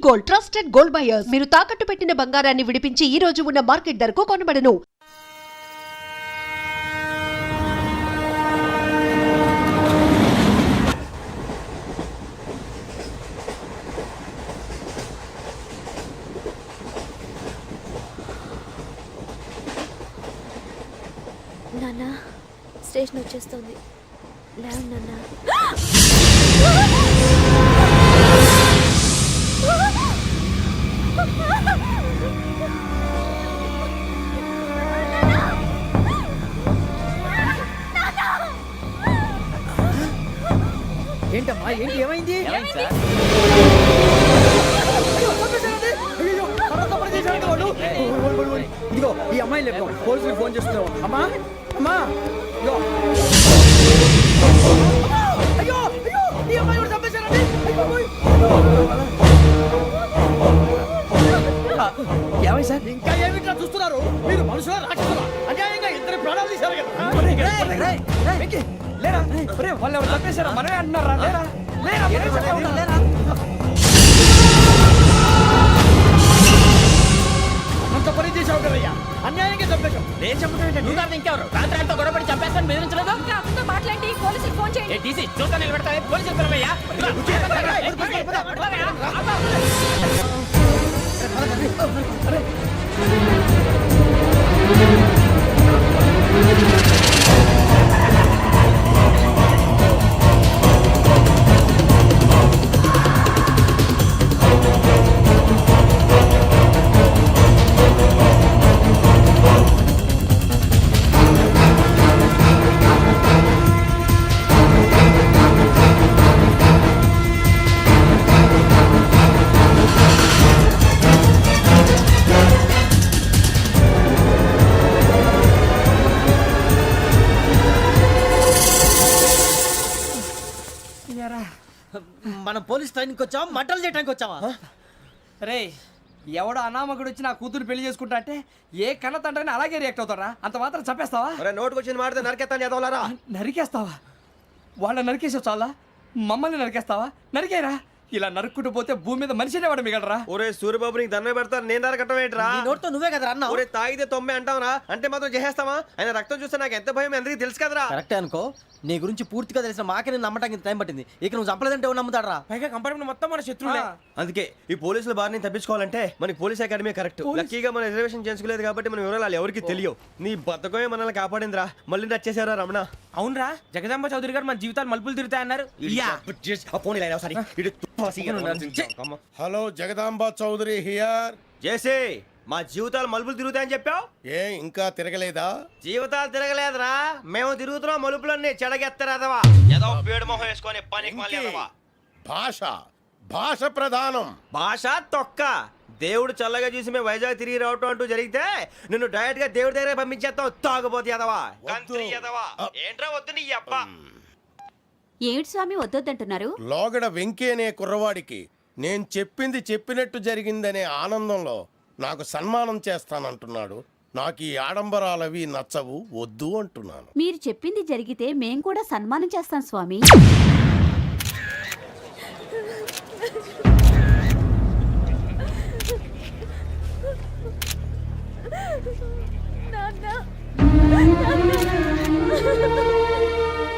Gold, trusted gold buyers. మీరు తాకట్టు పెట్టిన బంగారాన్ని విడిపించి ఈ రోజు ఉన్న మార్కెట్ ధరకు కొనబడను. నాన్న స్టేషన్ వచ్చేస్తుంది. లేవు నాన్న. ఏంటమ్మా ఏంటి ఏమైంది? ఇదిగో ఈ అమ్మాయి లేదు, పోలీసులకు ఫోన్ చేస్తున్నావు. అమ్మా అమ్మా ఇదిగో. అయ్యో అయ్యో ఈ అమ్మాయి కూడా చంపేశారండి. ఏమై సార్? ఇంకా ఏమిట్లా చూస్తున్నారు? మీరు మనుషుల రాక్షసులా? అన్యాయంగా ఇద్దరు ప్రాణాలు తీశారు కదా. లేరా వాళ్ళు ఎవరు చంపేశారు? మనమే అంటున్నారా? లేరా లేరా అంత పని చేసావు కదయ్యా, అన్యాయంగా చంపేశావు. నేను చెప్పడం నువ్వు ఇంకెవరు? రాత్రి గొడవపడి చంపేస్తాను బెదిరించలేదు. మాట్లాడి పోలీసులకు ఫోన్ చేయండి. టీసీ చూస్తా నిలబెడతాయి పోలీసులు పిలవయ్యా. మనం పోలీస్ ట్రైనింగ్కి వచ్చావా, మంటలు చేయడానికి వచ్చావా? రే ఎవడో అనామకుడు వచ్చి నా కూతురు పెళ్లి చేసుకుంటా అంటే ఏ కన్న తండ్రిని అలాగే రియాక్ట్ అవుతారా? అంత మాత్రం చంపేస్తావా? నోటుకు వచ్చింది మాడితే నరికేస్తాను చదవాలరా. నరికేస్తావా? వాళ్ళ నరికేసావు చాలా, మమ్మల్ని నరికేస్తావా? నరికేరా. ఇలా నరుక్కుంటూ పోతే భూమి మీద మనిషినే వాడు మిగలరా. ఒరే సూర్యబాబు నీకు దండం పెడతాను, నేను నరకటం ఏంట్రా? నోటితో నువ్వే కదా అన్నా. ఒరే తాగితే తొమ్మే అంటావురా, అంటే మాత్రం చేసేస్తావా? ఆయన రక్తం చూస్తే నాకు ఎంత భయం అందరికీ తెలుసు కదరా. కరెక్టే అనుకో, నీ గురించి పూర్తిగా తెలిసిన మాకే నేను నమ్మటానికి టైం పట్టింది. ఇక నువ్వు చంపలేదంటే ఎవరు నమ్ముతాడరా? పైగా కంపార్ట్మెంట్ మొత్తం మన శత్రువులే. అందుకే ఈ పోలీసుల బారిని తప్పించుకోవాలంటే మనకి పోలీస్ అకాడమీ కరెక్ట్. లక్కీగా మన రిజర్వేషన్ చేసుకోలేదు కాబట్టి మన వివరాలు ఎవరికి తెలియవు. నీ బతకమే మనల్ని కాపాడిందిరా. మళ్ళీ నచ్చేసారా రమణ? అవునరా, జగదాంబ చౌదరి గారు మన జీవితాలు మలుపులు తిరుగుతాయన్నారు. Hello Jagadamba Chowdary here. జేసే మా జీవితాలు మలుపులు తిరుగుతాయని చెప్పావు, ఏ ఇంకా తిరగలేదా? జీవితాలు తిరగలేదురా, మేము తిరుగుతున్నాం మలుపులన్నీ. చెడగెత్తరాదవా ఏదో పేడు మొహం వేసుకొని పని భాష భాష ప్రధానం. భాష తొక్క. దేవుడు చల్లగా చూసి మేము వైజాగ్ తిరిగి రావటం అంటూ జరిగితే నిన్ను డైరెక్ట్ గా దేవుడి దగ్గర పంపించేస్తాం. తాగబోతు ఎదవా, కంత్రి ఎదవా. ఏంట్రా వద్దు నీ అబ్బా. ఏమిటి స్వామి వద్దొద్దంటున్నారు? లోగడ వెంకీ అనే కుర్రవాడికి నేను చెప్పింది చెప్పినట్టు జరిగిందనే ఆనందంలో నాకు సన్మానం చేస్తానంటున్నాడు. నాకు ఈ ఆడంబరాలవి నచ్చవు, వద్దు అంటున్నాను. మీరు చెప్పింది జరిగితే మేం కూడా సన్మానం చేస్తాం స్వామి.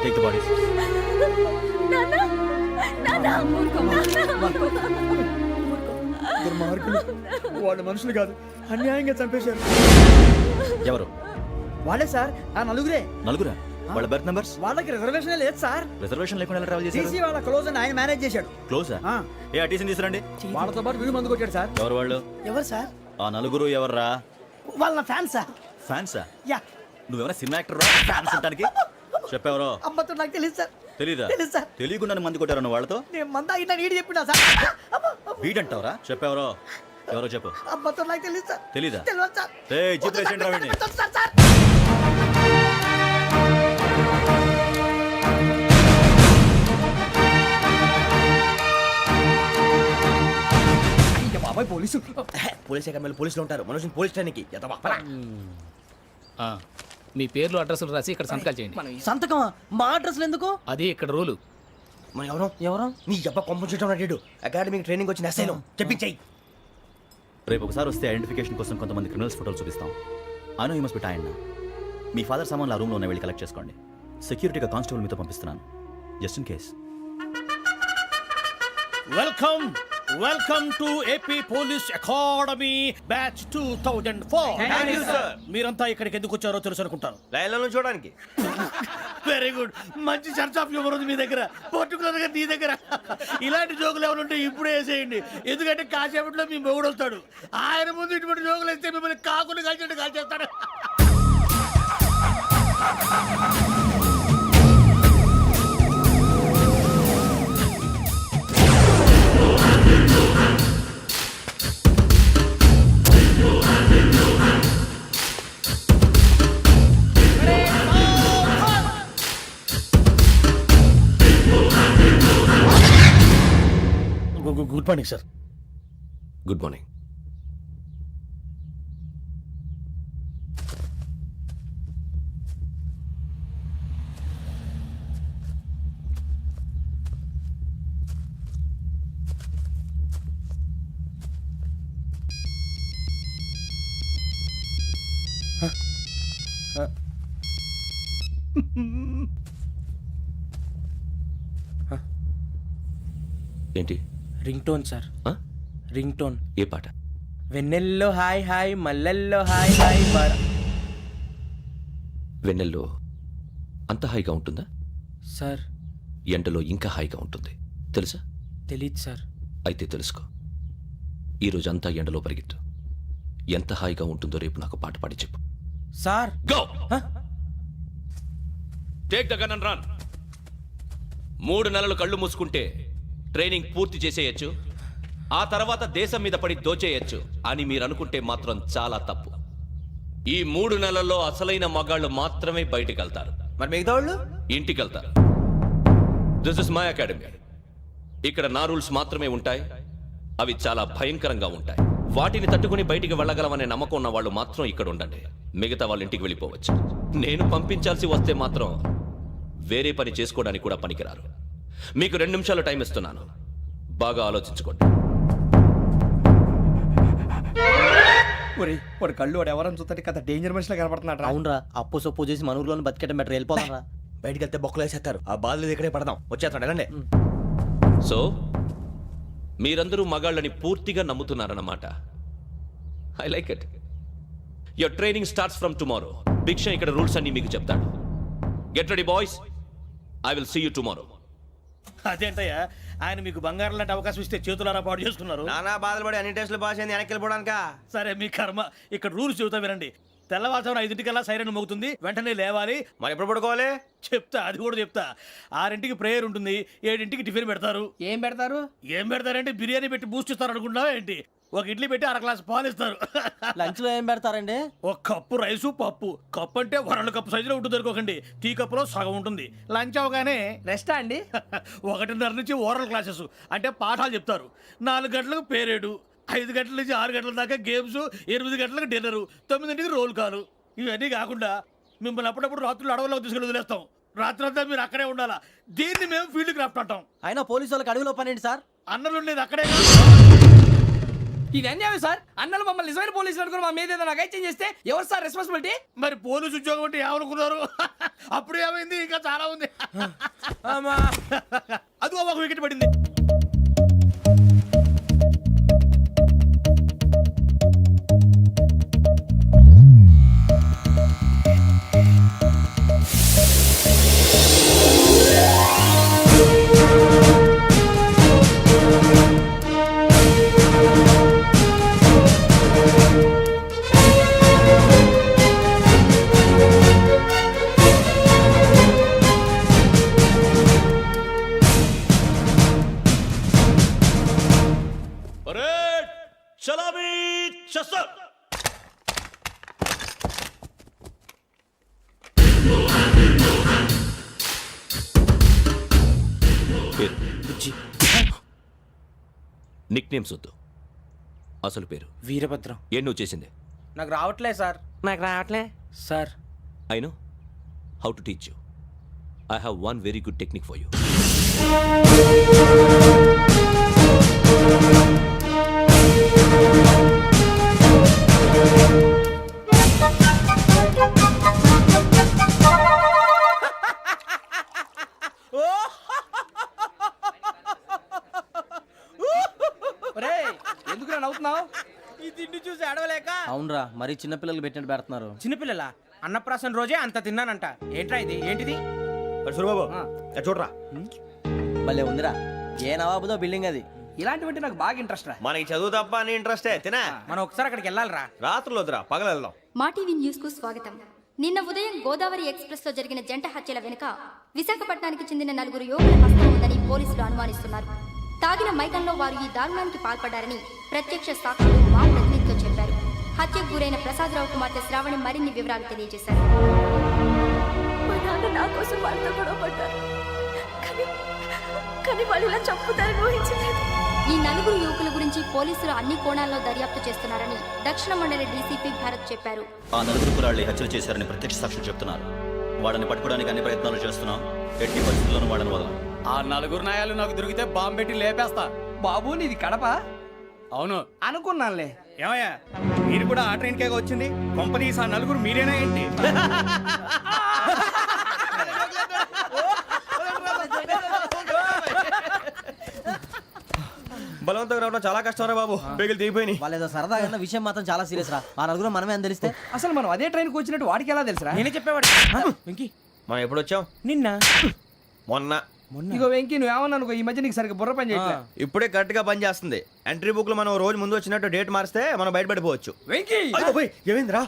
Take the bodies. వాళ్ళు మనుషులు కాదు, అన్యాయంగా చంపేశారు. ఎవరు? వాళ్ళే సార్, ఆ నలుగురే. నలుగురా? వాళ్ళ బర్త్ నంబర్స్? వాళ్ళకి రిజర్వేషన్ లేదు సార్. రిజర్వేషన్ లేకుండా ఎలా ట్రావెల్ చేశారు? టీసీ వాళ్ళ క్లోజ్ అని ఆయన మేనేజ్ చేశాడు. క్లోజా? ఏ ఆ టీసీని తీసుకురండి. వాళ్ళతో పాటు వీడు మందు కొట్టాడు సార్. ఎవరు వాళ్ళు? ఎవరు సార్? ఆ నలుగురు ఎవర్రా? వాళ్ళ ఫ్యాన్స్ సార్. ఫ్యాన్సా? యా. నువ్వేమైనా సినిమా యాక్టర్ రా ఫ్యాన్స్ అంటానికి? చెప్పేవరో? అమ్మతో నాకు తెలియదు సార్. తెలీదా? తెలుసు సార్. తెలియకుండా మంది కొట్టారు వాళ్ళతో? నేను మంద అయినా నీడి చెప్పినా సార్. వీడంటావరా? చెప్పేవరో? ఎవరో చెప్పు. అమ్మతో నాకు తెలియదు సార్. తెలీదా? తెలియదు సార్. జీప్ రేషన్ రావండి. బాబాయ్ పోలీసు. పోలీస్ అకాడమీలో పోలీసులు ఉంటారు, మనుషులు పోలీస్ ట్రైనింగ్కి ఎదవా. మీ పేర్లు అడ్రస్లు రాసి ఇక్కడ సంతకాలు చేయండి. సంతకమా? మా అడ్రస్లు ఎందుకు? అది ఇక్కడ రూలు. మన ఎవరు ఎవరు నీ అబ్బా పంపించడం అడిగాడు అకాడమిక్ ట్రైనింగ్ వచ్చిన అసైలం చెప్పించాయి. రేపు ఒకసారి వస్తే ఐడెంటిఫికేషన్ కోసం కొంతమంది క్రిమినల్స్ ఫోటోలు చూపిస్తాం. Anu you must be tired. మీ ఫాదర్ సామాన్లు ఆ రూమ్లో ఉన్న వెళ్ళి కలెక్ట్ చేసుకోండి. సెక్యూరిటీగా కానిస్టేబుల్ మీతో పంపిస్తున్నాను, just in case. Welcome to AP police academy batch 2004. మీరంతా ఇక్కడికి ఎందుకు వచ్చారో తెలుసు అనుకుంటాను. లైన్లో చూడడానికి. వెరీ గుడ్, మంచి చర్చ్ ఆఫ్ హ్యూమర్ ఉంది మీ దగ్గర, పర్టికులర్ గా నీ దగ్గర. ఇలాంటి జోకులు ఎవరు ఉంటే ఇప్పుడే వేసేయండి, ఎందుకంటే కాసేపట్లో మీ మొగుడు వస్తాడు. ఆయన ముందు ఇటువంటి జోకులు వేస్తే మిమ్మల్ని కాకులు కాల్చేట్టు కాల్చేస్తాడు. Good morning sir. Good morning. ఏంటి రింగ్ టోన్ సార్, ఆ? Ring tone. ఏ పాట? వెన్నెల్లో హాయ్ హాయ్ మల్లెల్లో హాయ్ హాయ్ వెన్నెల్లో అంత హాయిగా ఉంటుందా? సార్ ఎండలో ఇంకా హాయిగా ఉంటుంది తెలుసా? తెలీదు సార్. అయితే తెలుసుకో. ఈరోజు అంతా ఎండలో పరిగెత్తు. ఎంత హాయిగా ఉంటుందో రేపు నాకు పాట పాడి చెప్పు. Sir go take the gun and run. 3 నెలలు కళ్ళు మూసుకుంటే ట్రైనింగ్ పూర్తి చేసేయచ్చు, ఆ తర్వాత దేశం మీద పడి దోచేయచ్చు అని మీరు అనుకుంటే మాత్రం చాలా తప్పు. ఈ 3 నెలల్లో అసలైన మగాళ్ళు మాత్రమే బయటికి వెళ్తారు. మరి మిగతా వాళ్ళు ఇంటికి వెళ్తారు. This is my academy. ఇక్కడ నా రూల్స్ మాత్రమే ఉంటాయి. అవి చాలా భయంకరంగా ఉంటాయి. వాటిని తట్టుకుని బయటికి వెళ్ళగలమనే నమ్మకం ఉన్న వాళ్ళు మాత్రం ఇక్కడ ఉండండి. మిగతా వాళ్ళ ఇంటికి వెళ్ళిపోవచ్చు. నేను పంపించాల్సి వస్తే మాత్రం వేరే పని చేసుకోవడానికి కూడా పనికిరారు. మీకు 2 నిమిషాలు టైం ఇస్తున్నాను, బాగా ఆలోచించుకోండి. వాడు కళ్ళు వాడు ఎవరైనా చూస్తే కదా డేంజర్ మనిషిలో కనపడుతున్నాడు. అవునరా, అప్పు సొప్పు చేసి మన ఊర్లో బతికేయడం బెటర్. వెళ్ళిపోతారా? బయటికి వెళ్తే బొక్కలు వేసేస్తారు. ఆ బాధలు ఇక్కడే పడదాం. వచ్చేస్తాడు వెళ్ళండి. సో మీరందరూ మగాళ్ళని పూర్తిగా నమ్ముతున్నారన్నమాట. I like it. Your training starts from tomorrow. Bhiksha ఇక్కడ రూల్స్ అన్ని మీకు చెప్తాడు. Get ready boys, I will see you tomorrow. అదేంటయ్యా, ఆయన మీకు బంగారం లాంటి అవకాశం ఇస్తే చేతులారా పాటు చేసుకున్నారు. నానా బాధలు పడి అన్ని టెస్టులు పాస్ అయింది, వెనక్కి వెళ్ళిపోవడానికా? సరే మీ కర్మ. ఇక్కడ రూల్స్ చెబుతా వినండి. తెల్లవారుజామున 5 సైరన్ మోగుతుంది, వెంటనే లేవాలి. మరి ఎప్పుడు పడుకోవాలి? చెప్తా, అది కూడా చెప్తా. 6 ప్రేయర్ ఉంటుంది, 7 టిఫిన్ పెడతారు. ఏం పెడతారు? ఏం పెడతారంటే బిర్యానీ పెట్టి బూస్ట్ ఇస్తారు అనుకుంటున్నావా ఏంటి? ఒక ఇడ్లీ పెట్టి 1 గ్లాస్ పాలు ఇస్తారు. లంచ్ లో ఏం పెడతారండి? ఒక కప్పు రైసు పప్పు. కప్పు అంటే 1/2 కప్పు సైజులో ఉంటుంది అనుకోకండి. టీ కప్పులో సగం ఉంటుంది. లంచ్ అవగానే రెస్టా అండి? 1:30 నుంచి ఓరల్ క్లాసెస్ అంటే పాఠాలు చెప్తారు. 4 గంటలకు పేరేడు, 5 గంటల నుంచి 6 గంటల దాకా గేమ్స్, 8 గంటలకు డిన్నర్, 9ంటికి రోల్ కాలు. ఇవన్నీ కాకుండా మిమ్మల్ని అప్పుడప్పుడు రాత్రులు అడవుల్లో తీసుకెళ్ళి వదిలేస్తాం. రాత్రంతా మీరు అక్కడే ఉండాలా. దీన్ని మేము ఫీల్డ్ క్రాఫ్ట్ అంటాం. అయినా పోలీసు వాళ్ళకి అడవిలో పని ఏంటి సార్? అన్నలు ఉండేది అక్కడే. ఇది అన్యాయం సార్. అన్నలు మమ్మల్ని నిజమైన పోలీసులు అనుకుని మా మీద ఏదైనా అగైత్యం చేస్తే ఎవరు సార్ రెస్పాన్సిబిలిటీ? మరి పోలీసు ఉద్యోగం అంటే ఏమనుకున్నారు? అప్పుడు ఏమైంది, ఇంకా చాలా ఉంది. అదిగో ఒక వికెట్ పడింది. నిక్ నేమ్స్ వద్దు, అసలు పేరు. వీరభద్రం. ఏం నువ్వు చేసింది? నాకు రావట్లే సార్. నాకు రావట్లే sir. I know how to teach you. I have one very good technique for you. ఒరేయ్, ఎందుకురా నవ్వుతున్నావు? ఈ తిండి చూసి అడవలేక. అవునరా, మరి చిన్నపిల్లలు పెట్టినట్టు పెడుతున్నారు. చిన్నపిల్లల అన్నప్రాసన రోజే అంత తిన్నానంట. ఏంట్రా ఇది? ఏంటిది? సూరిబాబు ఆ. చూడరా, భలే ఉందిరా. ఏ నవాబుదో బిల్డింగ్ అది. ఇలాంటివంటే నాకు బాగా ఇంట్రెస్ట్ రా. మనకి చదువు తప్ప అని ఇంట్రెస్టే తినా. మనం ఒకసారి అక్కడికి వెళ్ళాలిరా. రాత్రులు వద్దురా, పగలు వెళ్దాం. మా టీవీ న్యూస్ కు స్వాగతం. నిన్న ఉదయం గోదావరి ఎక్స్ప్రెస్ లో జరిగిన జంట హత్యల వెనుక విశాఖపట్నానికి చెందిన 4 యువకుల హస్తం ఉందని పోలీసులు అనుమానిస్తున్నారు. తాగిన మైకంలో వారు ఈ దారుణానికి పాల్పడ్డారని ప్రత్యక్ష సాక్షులు మా ప్రతినిధితో చెప్పారు. హత్యకు గురైన ప్రసాదరావు కుమార్తె శ్రావణి మరిన్ని వివరాలు తెలియజేశారు. మా నాన్న నా కోసం వాళ్ళతో గొడవ పడ్డారు. కానీ వాళ్ళు ఇలా చంపుతారని ఊహించలేదు. ఈ 4 యువకుల గురించి పోలీసులు అన్ని కోణాల్లో దర్యాప్తు చేస్తున్నారని దక్షిణ మండలి డీసీపీ భరత్ చెప్పారు. ఆ 4 కురాళ్ళు హత్యలు చేశారని ప్రత్యక్ష సాక్షులు చెప్తున్నారు. వాళ్ళని పట్టుకోవడానికి అన్ని ప్రయత్నాలు చేస్తున్నాం. ఎట్టి పరిస్థితుల్లోనూ వాళ్ళని వదలం. ఆ 4 నాయాలు నాకు దొరికితే బాంబు పెట్టి లేపేస్తా. బాబు నీది కడప? అవును అనుకున్నానులే. ఏమయ్యా మీరు కూడా ఆ ట్రైన్ కేగా వచ్చింది? కంపెనీస్ ఆ 4 మీరేనా ఏంటి? బలవంతంగా రావడం చాలా కష్టం రా బాబు. బేగులు దిగిపోయినాయి. వాళ్ళు ఏదో సరదాగా అన్న విషయం మాత్రం చాలా సీరియస్ రా. ఆ నలుగురు మనమే అని తెలిస్తే అసలు మనం అదే ట్రైన్కి వచ్చినట్టు వాడికి ఎలా తెలుసురా? నేనే చెప్పేవాడు. వెంకీ మనం ఎప్పుడు వచ్చాం? నిన్న మొన్న. ఇగో వెంకీ నువ్వేమన్నా అనుకో, ఈ మధ్య నీకు సరిగ్గా బుర్ర పని చేయట్లేదు. ఇప్పుడే కరెక్ట్ గా పని చేస్తుంది. ఎంట్రీ బుక్ లో మనం రోజు ముందు వచ్చినట్టు డేట్ మారిస్తే మనం బయటపడిపోవచ్చు. వెంకీ ఏమైందిరా?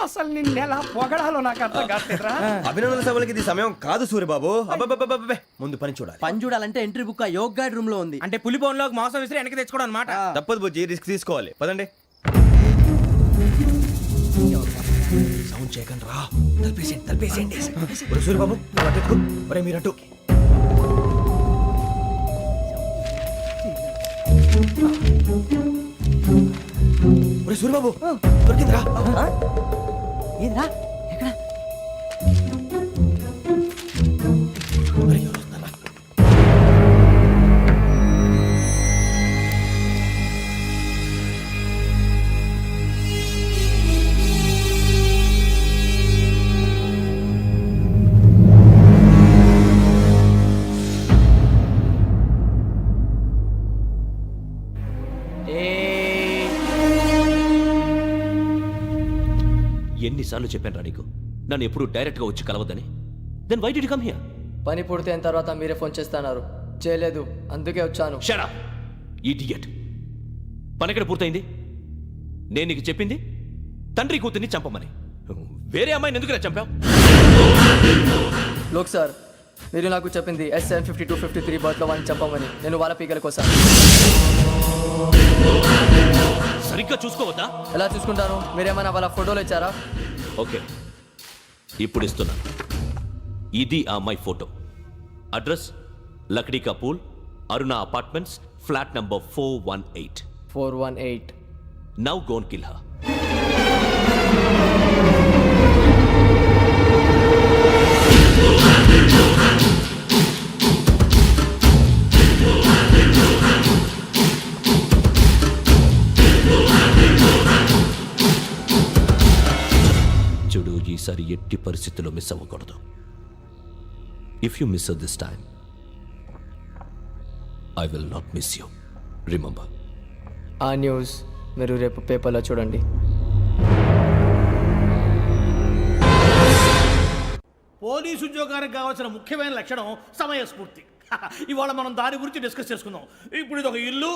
అసలు నిన్న ఎలా పొగడాలో నాకు అర్థం కాట్లేదురా. అభినందన సభలకి ఇది సమయం కాదు సూర్యబాబు. అబ్బబ్బబ్బబ్బబ్బే, ముందు పని చూడాలి. పని చూడాలంటే ఎంట్రీ బుక్ ఆ యోగ్ గైడ్ రూమ్ లో ఉంది. అంటే పులి బోన్లోకి మాంసం విసిరి వెనక్కి తెచ్చుకోవడం అనమాట. తప్పదు బుజ్జి, రిస్క్ తీసుకోవాలి. పదండి. సౌండ్ చేయకండి రా. తలపేసేయండి. సూర్యబాబు మీరట్టు. సూర్యబాబు దొరికిందిరా. ఏంద్రా ఎక్కడ? ఎన్నిసార్లు చెప్పాను రా నీకు నన్ను ఎప్పుడు డైరెక్ట్ గా వచ్చి కలవద్దని? Then why did you come here? పని పూర్తయిన తర్వాత మీరే ఫోన్ చేస్తున్నారు. చేయలేదు, అందుకే వచ్చాను. Shut up idiot. పని ఎక్కడ పూర్తయింది? నేను నీకు చెప్పింది తండ్రి కూతుర్ని చంపమని. వేరే అమ్మాయిని ఎందుకు చంపావు? లోక్ సార్, మీరు నాకు చెప్పింది SN5253 బర్త్లో వాళ్ళని చంపమని. నేను వాళ్ళ పీకల కోసం. సరిగ్గా చూసుకోవద్దా? ఎలా చూసుకుంటాను? మీరేమైనా వాళ్ళ ఫోటోలు ఇచ్చారా? ఓకే, ఇప్పుడు ఇస్తున్నా. ఇది ఆ అమ్మాయి photo. Address Lakdi ka pool, Aruna apartments, flat number 418. 418. Now go and kill her. చూడు, ఈసారి ఎట్టి పరిస్థితుల్లో మిస్ అవ్వకూడదు. If you miss this time I will not miss you. Remember. ఆ న్యూస్ మీరు రేపు పేపర్లో చూడండి. పోలీసు ఉద్యోగానికి కావాల్సిన ముఖ్యమైన లక్షణం సమయస్ఫూర్తి. ఇవాళ మనం దాని గురించి డిస్కస్ చేసుకుందాం. ఇప్పుడు ఇది ఒక ఇల్లు,